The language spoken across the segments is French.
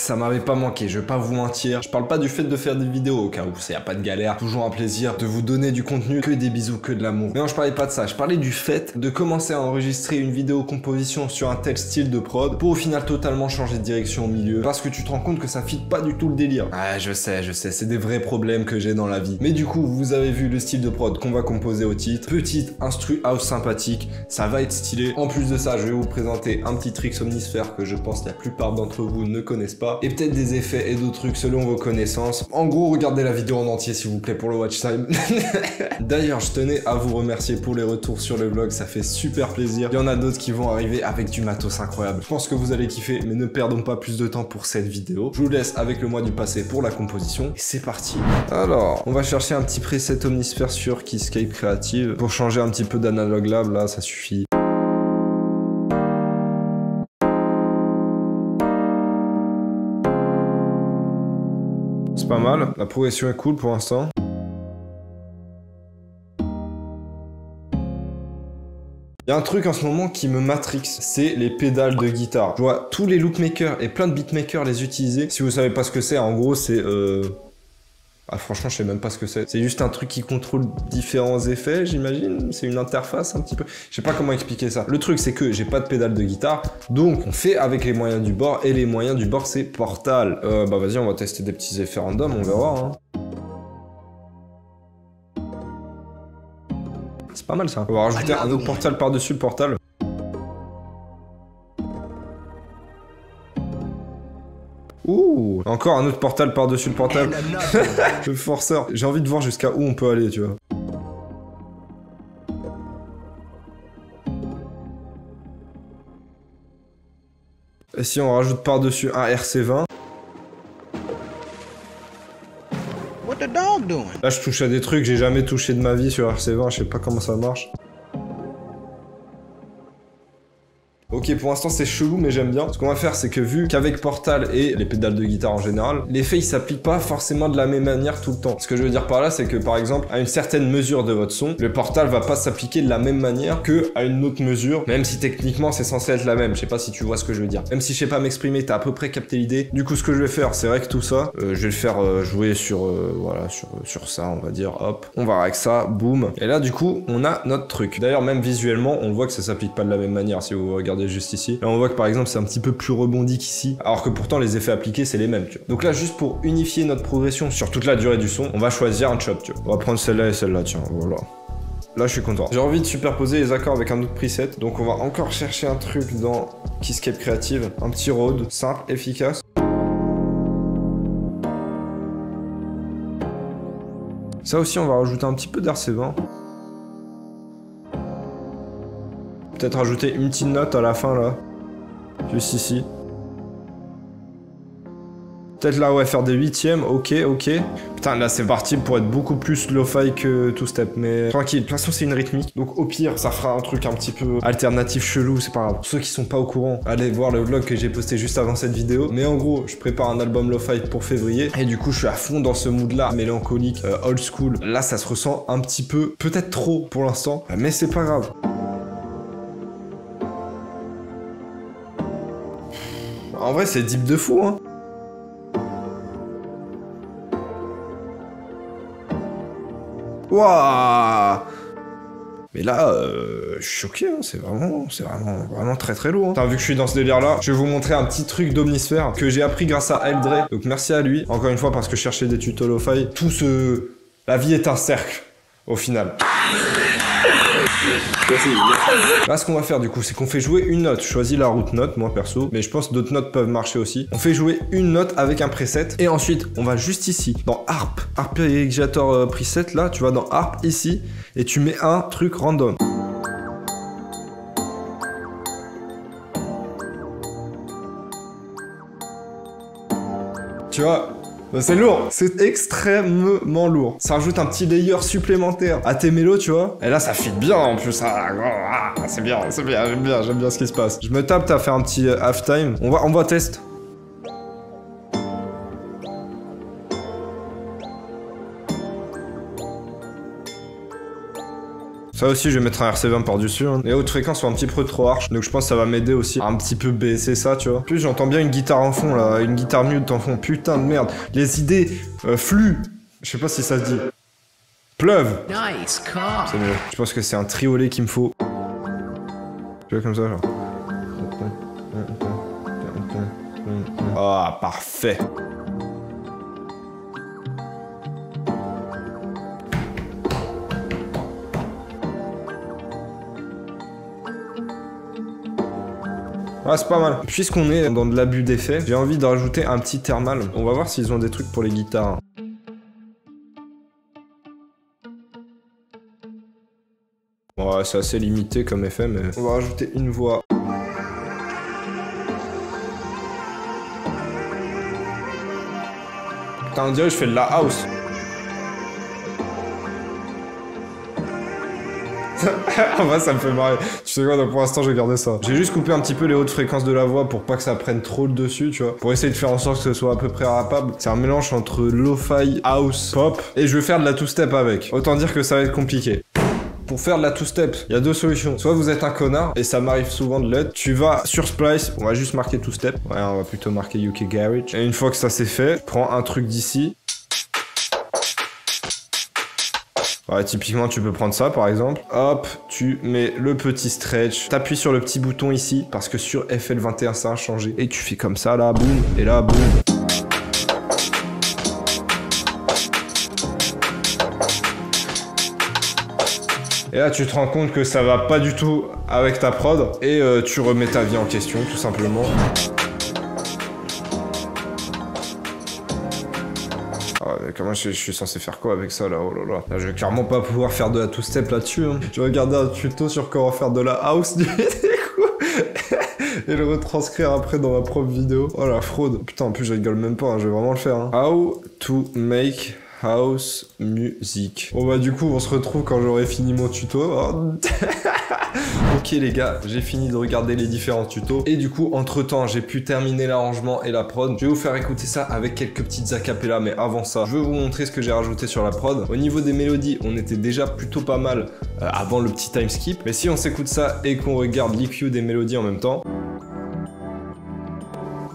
ça m'avait pas manqué, je vais pas vous mentir. Je parle pas du fait de faire des vidéos, au cas où ça y a pas de galère. Toujours un plaisir de vous donner du contenu, que des bisous, que de l'amour. Mais non, je parlais pas de ça, je parlais du fait de commencer à enregistrer une vidéo composition sur un tel style de prod pour au final totalement changer de direction au milieu. Parce que tu te rends compte que ça fit pas du tout le délire. Ah, je sais, c'est des vrais problèmes que j'ai dans la vie. Mais du coup, vous avez vu le style de prod qu'on va composer au titre. Petite instru house sympathique, ça va être stylé. En plus de ça, je vais vous présenter un petit trick Omnisphere que je pense que la plupart d'entre vous ne connaissent pas. Et peut-être des effets et d'autres trucs selon vos connaissances. En gros, regardez la vidéo en entier s'il vous plaît pour le watch time. D'ailleurs, je tenais à vous remercier pour les retours sur le vlog, ça fait super plaisir. Il y en a d'autres qui vont arriver avec du matos incroyable. Je pense que vous allez kiffer, mais ne perdons pas plus de temps pour cette vidéo. Je vous laisse avec le mois du passé pour la composition. Et c'est parti. Alors, on va chercher un petit preset Omnisphere sur Keyscape Creative pour changer un petit peu d'Analog Lab, là, ça suffit. C'est pas mal, la progression est cool pour l'instant. Il y a un truc en ce moment qui me matrix, c'est les pédales de guitare. Je vois tous les loopmakers et plein de beatmakers les utiliser. Si vous savez pas ce que c'est, en gros c'est... Ah franchement je sais même pas ce que c'est. C'est juste un truc qui contrôle différents effets, j'imagine. C'est une interface un petit peu. Je sais pas comment expliquer ça. Le truc c'est que j'ai pas de pédale de guitare, donc on fait avec les moyens du bord, et les moyens du bord c'est Portal. Bah vas-y on va tester des petits effets random, on verra hein. C'est pas mal ça. On va rajouter un autre Portal par-dessus le Portal. Ouh, encore un autre Portal par-dessus le Portal. Le forceur. J'ai envie de voir jusqu'à où on peut aller, tu vois. Et si on rajoute par-dessus un RC20. Là, je touche à des trucs que j'ai jamais touché de ma vie sur RC20, je sais pas comment ça marche. Ok, pour l'instant c'est chelou, mais j'aime bien. Ce qu'on va faire, c'est que vu qu'avec Portal et les pédales de guitare en général, l'effet il s'applique pas forcément de la même manière tout le temps. Ce que je veux dire par là, c'est que par exemple, à une certaine mesure de votre son, le Portal va pas s'appliquer de la même manière que à une autre mesure, même si techniquement c'est censé être la même. Je sais pas si tu vois ce que je veux dire. Même si je sais pas m'exprimer, t'as à peu près capté l'idée. Du coup, ce que je vais faire, c'est rec tout ça. Je vais le faire jouer sur, voilà, sur ça, on va dire. Hop, on va rec ça, boum. Et là, du coup, on a notre truc. D'ailleurs, même visuellement, on voit que ça s'applique pas de la même manière si vous regardez juste ici. Là on voit que par exemple c'est un petit peu plus rebondi qu'ici, alors que pourtant les effets appliqués c'est les mêmes, tu vois. Donc là juste pour unifier notre progression sur toute la durée du son, on va choisir un chop, tu vois. On va prendre celle-là et celle-là, tiens, voilà. Là je suis content. J'ai envie de superposer les accords avec un autre preset, donc on va encore chercher un truc dans Keyscape Creative, un petit Rode, simple, efficace. Ça aussi on va rajouter un petit peu d'RC20. Peut-être rajouter une petite note à la fin là. Juste ici. Peut-être là ouais faire des huitièmes, ok. Putain là c'est parti pour être beaucoup plus lo-fi que two step, mais tranquille, de toute façon c'est une rythmique. Donc au pire ça fera un truc un petit peu alternatif chelou, c'est pas grave. Pour ceux qui sont pas au courant, allez voir le vlog que j'ai posté juste avant cette vidéo. Mais en gros je prépare un album lo-fi pour février, et du coup je suis à fond dans ce mood là, mélancolique, old school. Là ça se ressent un petit peu, peut-être trop pour l'instant, mais c'est pas grave. En vrai, c'est deep de fou, hein. Waouh. Mais là, je suis choqué, hein. C'est vraiment très très lourd. Hein. Putain, vu que je suis dans ce délire-là, je vais vous montrer un petit truc d'Omnisphere que j'ai appris grâce à Eldre. Donc merci à lui, encore une fois, parce que je cherchais des tutos lo-fi. La vie est un cercle, au final. Là ce qu'on va faire du coup c'est qu'on fait jouer une note. Je choisis la route note moi perso, mais je pense que d'autres notes peuvent marcher aussi. On fait jouer une note avec un preset, et ensuite on va juste ici dans Arpeggiator preset, là tu vas dans Harp ici et tu mets un truc random. Tu vois, c'est lourd, c'est extrêmement lourd. Ça rajoute un petit layer supplémentaire à tes mélos, tu vois. Et là, ça fit bien en plus. C'est bien, j'aime bien ce qui se passe. Je me tape, t'as fait un petit halftime. On va tester. Ça aussi, je vais mettre un RC20 par-dessus. Hein. Les hautes fréquences sont un petit peu trop harsh, donc je pense que ça va m'aider aussi à un petit peu baisser ça, tu vois. En plus, j'entends bien une guitare en fond, là, une guitare mute en fond. Putain de merde. Les idées flux. Je sais pas si ça se dit. Pleuve. Nice car. C'est mieux. Je pense que c'est un triolet qu'il me faut. Tu vois comme ça, genre. Ah, parfait. Ah, c'est pas mal. Puisqu'on est dans de l'abus d'effet, j'ai envie de rajouter un petit thermal. On va voir s'ils ont des trucs pour les guitares. Ouais, c'est assez limité comme effet, mais on va rajouter une voix. Putain, on dirait que je fais de la house. En vrai, ça me fait marrer. Tu sais quoi, donc pour l'instant, j'ai gardé ça. J'ai juste coupé un petit peu les hautes fréquences de la voix pour pas que ça prenne trop le dessus, tu vois. Pour essayer de faire en sorte que ce soit à peu près rappable. C'est un mélange entre lo-fi, house, pop. Et je vais faire de la two-step avec. Autant dire que ça va être compliqué. Pour faire de la two-step, il y a deux solutions. Soit vous êtes un connard, et ça m'arrive souvent de l'être. Tu vas sur Splice, on va juste marquer two-step. Ouais, on va plutôt marquer UK Garage. Et une fois que ça c'est fait, je prends un truc d'ici. Ouais, typiquement, tu peux prendre ça, par exemple. Hop, tu mets le petit stretch. T'appuies sur le petit bouton ici, parce que sur FL21, ça a changé. Et tu fais comme ça, là, boum. Et là, boum. Et là, tu te rends compte que ça va pas du tout avec ta prod. Et tu remets ta vie en question, tout simplement. Comment je suis censé faire quoi avec ça là? Oh là là. Là, je vais clairement pas pouvoir faire de la two-step là-dessus. Hein. Je vais regarder un tuto sur comment faire de la house du coup et le retranscrire après dans ma propre vidéo. Oh la fraude. Putain, en plus je rigole même pas, hein. Je vais vraiment le faire. Hein. How to make house music. Bon bah du coup on se retrouve quand j'aurai fini mon tuto. Oh. Ok les gars, j'ai fini de regarder les différents tutos. Et du coup, entre temps, j'ai pu terminer l'arrangement et la prod. Je vais vous faire écouter ça avec quelques petites acapellas. Mais avant ça, je vais vous montrer ce que j'ai rajouté sur la prod. Au niveau des mélodies, on était déjà plutôt pas mal avant le petit time skip. Mais si on s'écoute ça et qu'on regarde l'EQ des mélodies en même temps.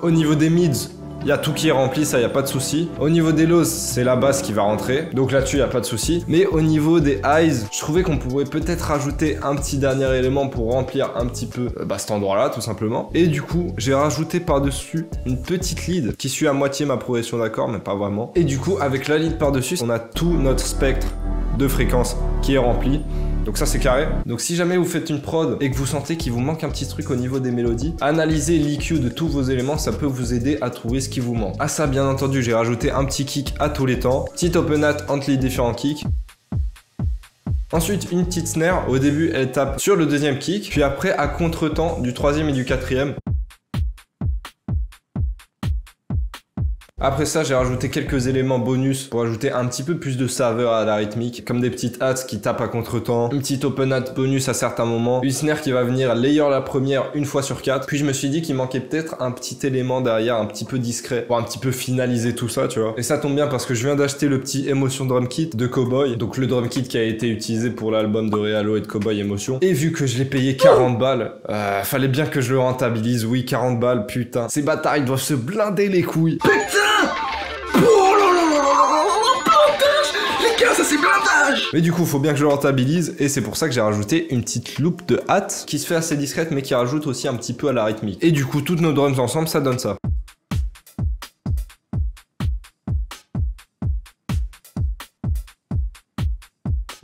Au niveau des mids, il y a tout qui est rempli, ça y a pas de souci. Au niveau des lows, c'est la basse qui va rentrer. Donc là-dessus, il y a pas de souci. Mais au niveau des highs, je trouvais qu'on pourrait peut-être rajouter un petit dernier élément pour remplir un petit peu cet endroit-là, tout simplement. Et du coup, j'ai rajouté par-dessus une petite lead qui suit à moitié ma progression d'accords, mais pas vraiment. Et du coup, avec la lead par-dessus, on a tout notre spectre de fréquences qui est rempli. Donc ça c'est carré. Donc si jamais vous faites une prod et que vous sentez qu'il vous manque un petit truc au niveau des mélodies, analysez l'EQ de tous vos éléments, ça peut vous aider à trouver ce qui vous manque. À ça bien entendu, j'ai rajouté un petit kick à tous les temps, petit open hat entre les différents kicks. Ensuite une petite snare, au début elle tape sur le deuxième kick, puis après à contre-temps du troisième et du quatrième. Après ça, j'ai rajouté quelques éléments bonus pour ajouter un petit peu plus de saveur à la rythmique, comme des petites hats qui tapent à contre-temps, une petite open hat bonus à certains moments, une snare qui va venir layer la première une fois sur 4. Puis je me suis dit qu'il manquait peut-être un petit élément derrière, un petit peu discret, pour un petit peu finaliser tout ça, tu vois. Et ça tombe bien parce que je viens d'acheter le petit Emotion Drum Kit de Cowboy, donc le drum kit qui a été utilisé pour l'album de Realo et de Cowboy Emotion. Et vu que je l'ai payé 40 balles, fallait bien que je le rentabilise. Oui, 40 balles, putain. Ces bâtards, ils doivent se blinder les couilles. Putain! Oh là là là là, blindage! Les gars, ça c'est blindage! Mais du coup, faut bien que je le rentabilise et c'est pour ça que j'ai rajouté une petite loupe de hâte qui se fait assez discrète mais qui rajoute aussi un petit peu à la rythmique. Et du coup, toutes nos drums ensemble, ça donne ça.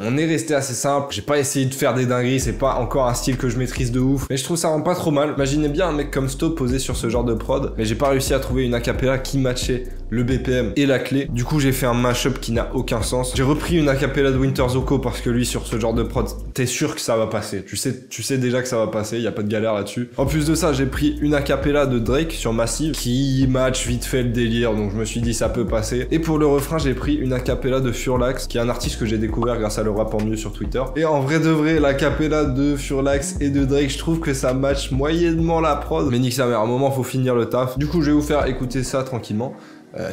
On est resté assez simple, j'ai pas essayé de faire des dingueries, c'est pas encore un style que je maîtrise de ouf, mais je trouve ça rend pas trop mal. Imaginez bien un mec comme Sto posé sur ce genre de prod, mais j'ai pas réussi à trouver une acapella qui matchait le BPM et la clé. Du coup, j'ai fait un mashup qui n'a aucun sens. J'ai repris une acapella de Winter Zoko parce que lui, sur ce genre de prod, t'es sûr que ça va passer. Tu sais déjà que ça va passer, y a pas de galère là-dessus. En plus de ça, j'ai pris une acapella de Drake sur Massive qui match vite fait le délire, donc je me suis dit ça peut passer. Et pour le refrain, j'ai pris une acapella de Furlax, qui est un artiste que j'ai découvert grâce à le rap en mieux sur Twitter. Et en vrai de vrai, l'acapella de Furlax et de Drake, je trouve que ça match moyennement la prod. Mais nique sa mère, à un moment, faut finir le taf. Du coup, je vais vous faire écouter ça tranquillement.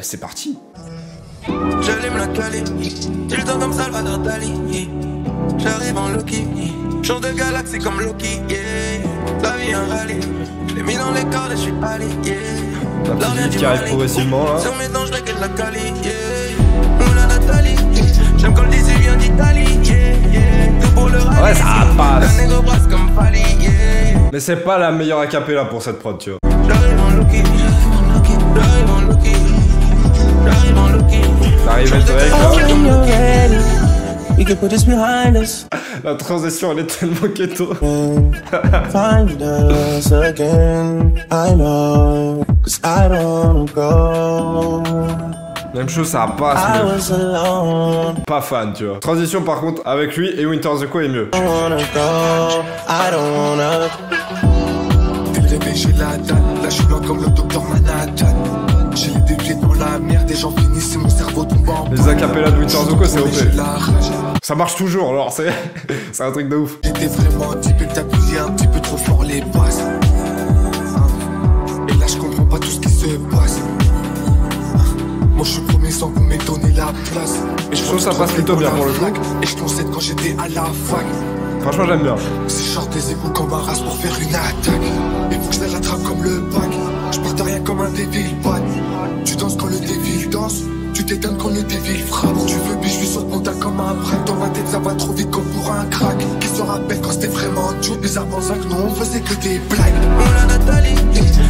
C'est parti. J'allume la cali, tu le temps comme Salvador Dali. J'arrive en Loki, change de galaxie comme Loki, yeah. La vie un rallye, les mis dans les cordes et je suis allé, yeah. La petite vie qui arrive progressivement là. Sur mes dents, je que de la Cali, yeah. Moula Nathalie, j'aime quand le DC vient d'Italie, yeah, yeah. Tout pour le rallye, ouais, ça passe. Un négro brasse comme Fali, yeah. Mais c'est pas la meilleure acapella pour cette prod, tu vois. J'arrive en Loki, j'arrive en Loki, j'arrive en Loki. L'arrivée de Drake là. We can put this behind us. La transition elle est tellement keto. Find us again. I know, cause I don't go. Même chose, ça passe, I mais was alone. pas fan, tu vois. Transition par contre, avec lui et Winter the Co est mieux. I don't wanna go. I don't wanna. Dès le réveil, j'ai la dalle. Là, je suis loin comme le docteur Manhattan. J'ai les dépieds dans la merde et j'en finis, c'est mon cerveau tombe en Les acapellas de Winter the Co c'est OP. J'ai la rage. Ça marche toujours, alors c'est c'est un truc de ouf. J'étais vraiment typé que t'appuyais un petit peu trop fort les basses. Et là, je comprends pas tout ce qui se passe. Moi, je suis premier sans qu'on m'ait donné la place. Et je trouve ça passe plutôt bien pour le coup. Et je pensais quand j'étais à la fac. Franchement, j'aime bien. Si je sors des égouts comme un race pour faire une attaque. Il faut que je la rattrape comme le pack. Je pars de rien comme un débile, pan. Tu danses quand le dévil danse. Tu t'étonnes quand le dévil frappe. Tu veux puis je suis sur ton tas comme un braque. Dans ma tête ça va trop vite comme pour un crack. Qui se rappelle quand c'était vraiment dur. Bizarrement ça que nous on faisait que des blagues. Moula Nathalie,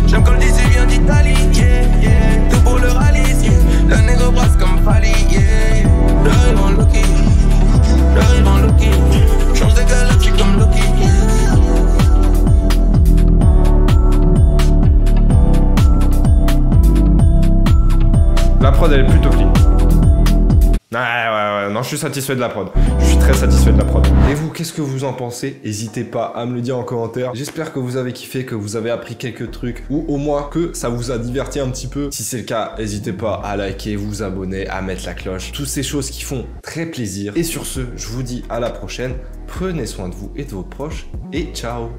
j'aime quand le DC vient d'Italie, yeah, yeah. Tout pour le rallye, yeah. Le négro brasse comme Fali, yeah, yeah. J'arrive en Loki, j'arrive en Loki. Change de galaxie comme Loki. La prod elle est plutôt clean. Ouais, non, je suis satisfait de la prod. Je suis très satisfait de la prod. Et vous, qu'est-ce que vous en pensez? N'hésitez pas à me le dire en commentaire. J'espère que vous avez kiffé, que vous avez appris quelques trucs, ou au moins que ça vous a diverti un petit peu. Si c'est le cas, n'hésitez pas à liker, vous abonner, à mettre la cloche. Toutes ces choses qui font très plaisir. Et sur ce, je vous dis à la prochaine. Prenez soin de vous et de vos proches. Et ciao!